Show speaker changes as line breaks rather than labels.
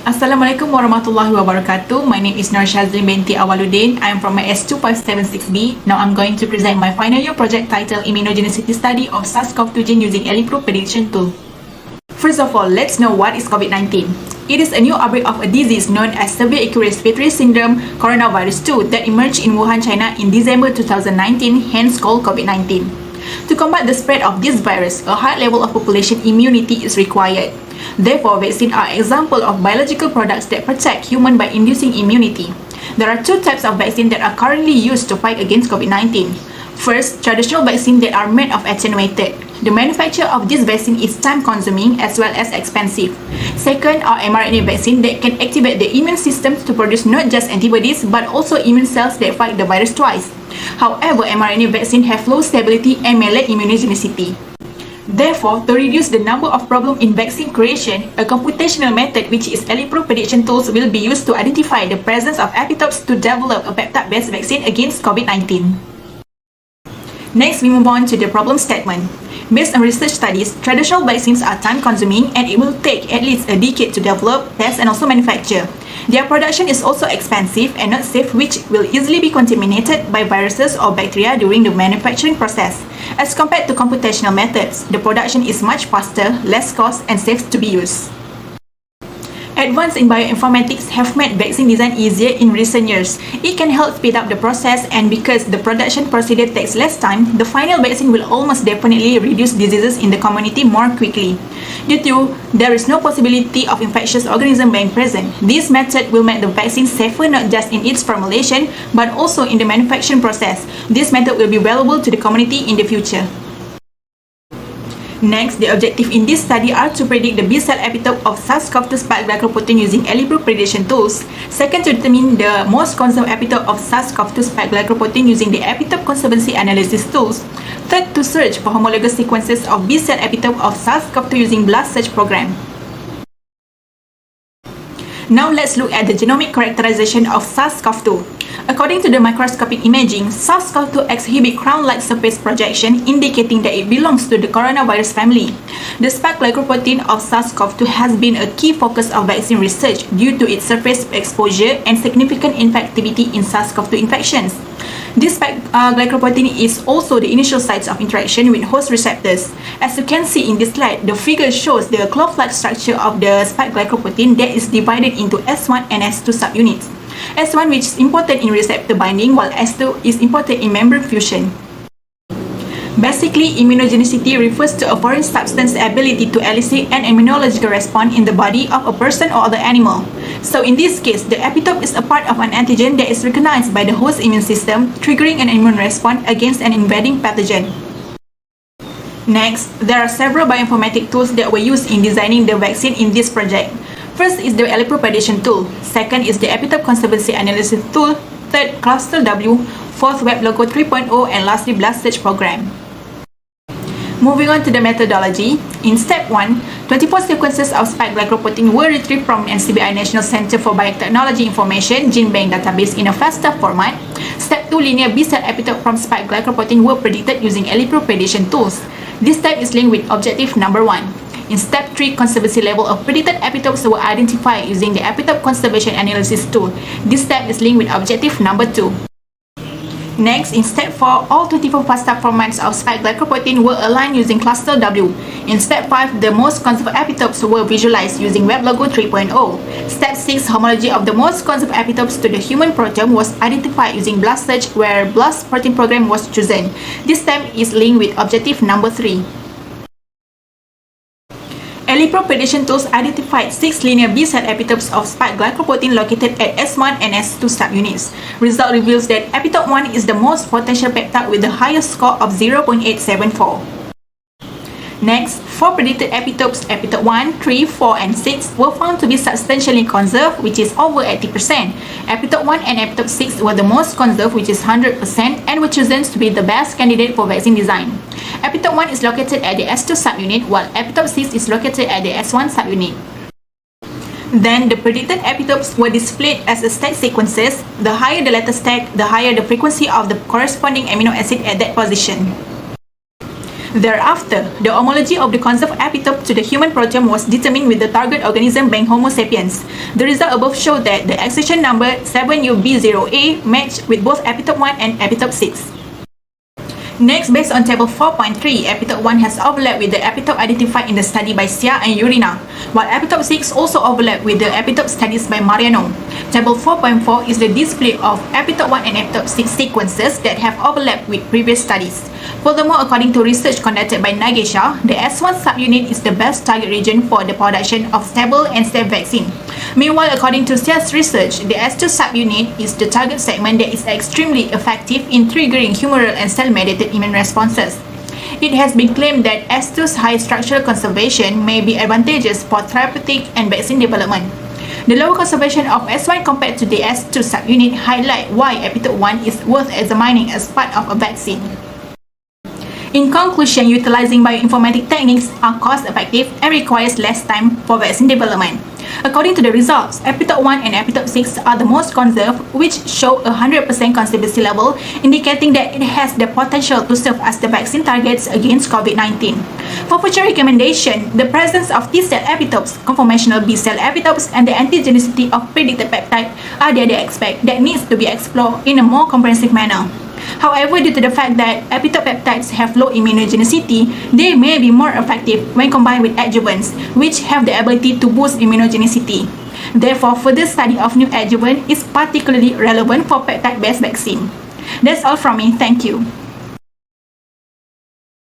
Assalamualaikum warahmatullahi wabarakatuh. My name is Nur Shazlin binti Awaluddin. I am from my S2576B. Now I'm going to present my final year project titled Immunogenicity Study of SARS-CoV-2 gene using ELIPRO prediction tool. First of all, let's know what is COVID-19. It is a new outbreak of a disease known as severe acute respiratory syndrome coronavirus 2 that emerged in Wuhan, China in December 2019, hence called COVID-19. To combat the spread of this virus, a high level of population immunity is required. Therefore, vaccines are examples of biological products that protect humans by inducing immunity. There are two types of vaccines that are currently used to fight against COVID-19. First, traditional vaccines that are made of attenuated. The manufacture of this vaccine is time-consuming as well as expensive. Second are mRNA vaccines that can activate the immune system to produce not just antibodies but also immune cells that fight the virus twice. However, mRNA vaccines have low stability and may lack immunogenicity. Therefore, to reduce the number of problems in vaccine creation, a computational method which is ELIPRO prediction tools will be used to identify the presence of epitopes to develop a peptide-based vaccine against COVID-19. Next, we move on to the problem statement. Based on research studies, traditional vaccines are time-consuming and it will take at least a decade to develop, test and also manufacture. Their production is also expensive and not safe, which will easily be contaminated by viruses or bacteria during the manufacturing process. As compared to computational methods, the production is much faster, less cost and safe to be used. Advances in bioinformatics have made vaccine design easier in recent years. It can help speed up the process, and because the production procedure takes less time, the final vaccine will almost definitely reduce diseases in the community more quickly. Due to there is no possibility of infectious organism being present, this method will make the vaccine safer not just in its formulation but also in the manufacturing process. This method will be valuable to the community in the future. Next, the objective in this study are to predict the B-cell epitope of SARS-CoV-2 spike glycoprotein using ELIPRO prediction tools. Second, to determine the most conserved epitope of SARS-CoV-2 spike glycoprotein using the epitope conservancy analysis tools. Third, to search for homologous sequences of B-cell epitope of SARS-CoV-2 using blast search program. Now let's look at the genomic characterization of SARS-CoV-2. According to the microscopic imaging, SARS-CoV-2 exhibits crown-like surface projection indicating that it belongs to the coronavirus family. The spike glycoprotein of SARS-CoV-2 has been a key focus of vaccine research due to its surface exposure and significant infectivity in SARS-CoV-2 infections. This spike glycoprotein is also the initial sites of interaction with host receptors. As you can see in this slide, the figure shows the clove-like structure of the spike glycoprotein that is divided into S1 and S2 subunits. S1 which is important in receptor binding while S2 is important in membrane fusion. Basically, immunogenicity refers to a foreign substance's ability to elicit an immunological response in the body of a person or other animal. So in this case, the epitope is a part of an antigen that is recognized by the host immune system, triggering an immune response against an invading pathogen. Next, there are several bioinformatic tools that were used in designing the vaccine in this project. First is the ELIPRO prediction tool. Second is the epitope conservancy analysis tool. Third, cluster W. Fourth, WebLogo 3.0, and lastly, blast search program. Moving on to the methodology, in step 1, 24 sequences of spike glycoprotein were retrieved from NCBI National Center for Biotechnology Information Gene Bank database in a FASTA format. Step 2, linear B-cell epitope from spike glycoprotein were predicted using ELIPRO prediction tools. This step is linked with objective number 1. In step 3, conservancy level of predicted epitopes were identified using the epitope conservation analysis tool. This step is linked with objective number 2. Next, in step 4, all 24 FASTA formats of spike glycoprotein were aligned using cluster W. In step 5, the most conserved epitopes were visualized using WebLogo 3.0. Step 6, homology of the most conserved epitopes to the human proteome was identified using blast search, where blast protein program was chosen. This step is linked with objective number 3. ELIPRO prediction tools identified 6 linear B-cell epitopes of spike glycoprotein located at S1 and S2 subunits. Result reveals that epitope 1 is the most potential peptide with the highest score of 0.874. Next, 4 predicted epitopes, epitope 1, 3, 4, and 6, were found to be substantially conserved, which is over 80%. Epitope 1 and epitope 6 were the most conserved, which is 100%, and were chosen to be the best candidate for vaccine design. Epitope 1 is located at the S2 subunit, while epitope 6 is located at the S1 subunit. Then, the predicted epitopes were displayed as stacked sequences. The higher the latter stack, the higher the frequency of the corresponding amino acid at that position. Thereafter, the homology of the conserved epitope to the human proteome was determined with the target organism being Homo sapiens. The result above showed that the accession number 7UB0A matched with both epitope 1 and epitope 6. Next, based on table 4.3, epitope 1 has overlapped with the epitope identified in the study by Xia and Urina, while epitope 6 also overlapped with the epitope studies by Mariano. Table 4.4 is the display of epitope 1 and epitope 6 sequences that have overlapped with previous studies. Furthermore, according to research conducted by Nagesha, the S1 subunit is the best target region for the production of stable and safe vaccine. Meanwhile, according to Xia's research, the S2 subunit is the target segment that is extremely effective in triggering humoral and cell-mediated immune responses. It has been claimed that S2's high structural conservation may be advantageous for therapeutic and vaccine development. The lower conservation of S1 compared to the S2 subunit highlight why epitope 1 is worth examining as part of a vaccine. In conclusion, utilizing bioinformatic techniques are cost-effective and requires less time for vaccine development. According to the results, epitope 1 and epitope 6 are the most conserved, which show a 100% conservancy level, indicating that it has the potential to serve as the vaccine targets against COVID-19. For future recommendation, the presence of T-cell epitopes, conformational B-cell epitopes, and the antigenicity of predicted peptide are the other aspect that needs to be explored in a more comprehensive manner. However, due to the fact that epitope peptides have low immunogenicity, they may be more effective when combined with adjuvants, which have the ability to boost immunogenicity. Therefore, further study of new adjuvant is particularly relevant for peptide-based vaccine. That's all from me. Thank you.